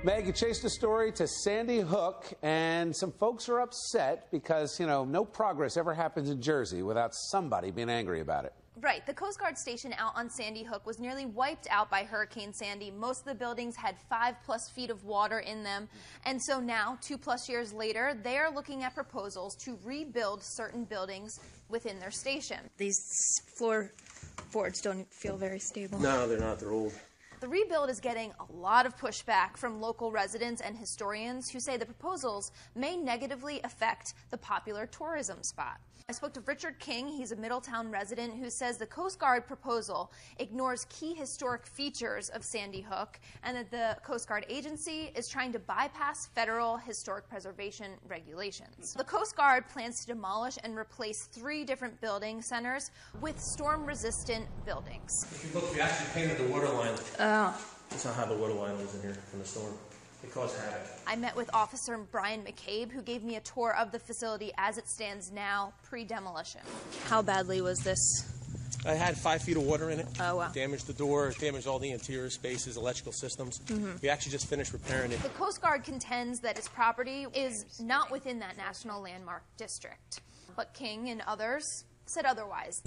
Meg, you chased a story to Sandy Hook, and some folks are upset because, you know, no progress ever happens in Jersey without somebody being angry about it. Right. The Coast Guard station out on Sandy Hook was nearly wiped out by Hurricane Sandy. Most of the buildings had 5+ feet of water in them. And so now, 2+ years later, they are looking at proposals to rebuild certain buildings within their station. These floorboards don't feel very stable. No, they're not. They're old. The rebuild is getting a lot of pushback from local residents and historians who say the proposals may negatively affect the popular tourism spot. I spoke to Richard King. He's a Middletown resident who says the Coast Guard proposal ignores key historic features of Sandy Hook and that the Coast Guard agency is trying to bypass federal historic preservation regulations. The Coast Guard plans to demolish and replace 3 different building centers with storm-resistant buildings. If you look, we actually painted the water line. Oh. That's not how the water line was in here from the storm. It caused havoc. I met with Officer Brian McCabe, who gave me a tour of the facility as it stands now, pre-demolition. How badly was this? I had 5 feet of water in it. Oh, wow. Damaged the door, damaged all the interior spaces, electrical systems. We actually just finished repairing it. The Coast Guard contends that its property is not within that National Landmark District. But King and others said otherwise.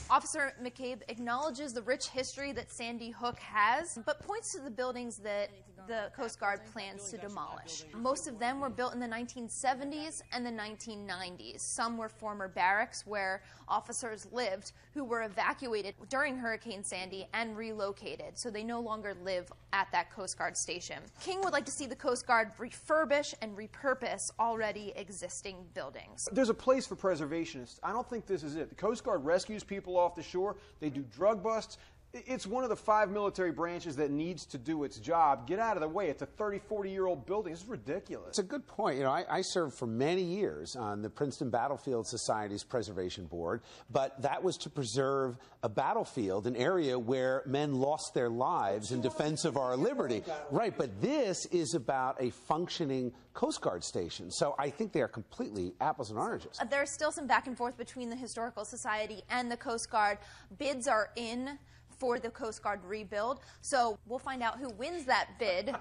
Officer McCabe acknowledges the rich history that Sandy Hook has, but points to the buildings that the Coast Guard plans to demolish. Most of them were built in the 1970s and the 1990s. Some were former barracks where officers lived who were evacuated during Hurricane Sandy and relocated, so they no longer live at that Coast Guard station. King would like to see the Coast Guard refurbish and repurpose already existing buildings. There's a place for preservationists. I don't think this is it. The Coast Guard rescues people off the shore. They do drug busts. It's one of the 5 military branches that needs to do its job. Get out of the way. It's a 30, 40-year-old building. It's ridiculous. It's a good point. You know, I served for many years on the Princeton Battlefield Society's Preservation Board, but that was to preserve a battlefield, an area where men lost their lives in defense of our liberty. Right, but this is about a functioning Coast Guard station. So I think they are completely apples and oranges. There's still some back and forth between the Historical Society and the Coast Guard. Bids are in for the Coast Guard rebuild, so we'll find out who wins that bid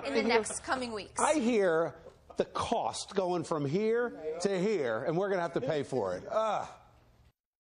in the next coming weeks. I hear the cost going from here to here, and we're going to have to pay for it.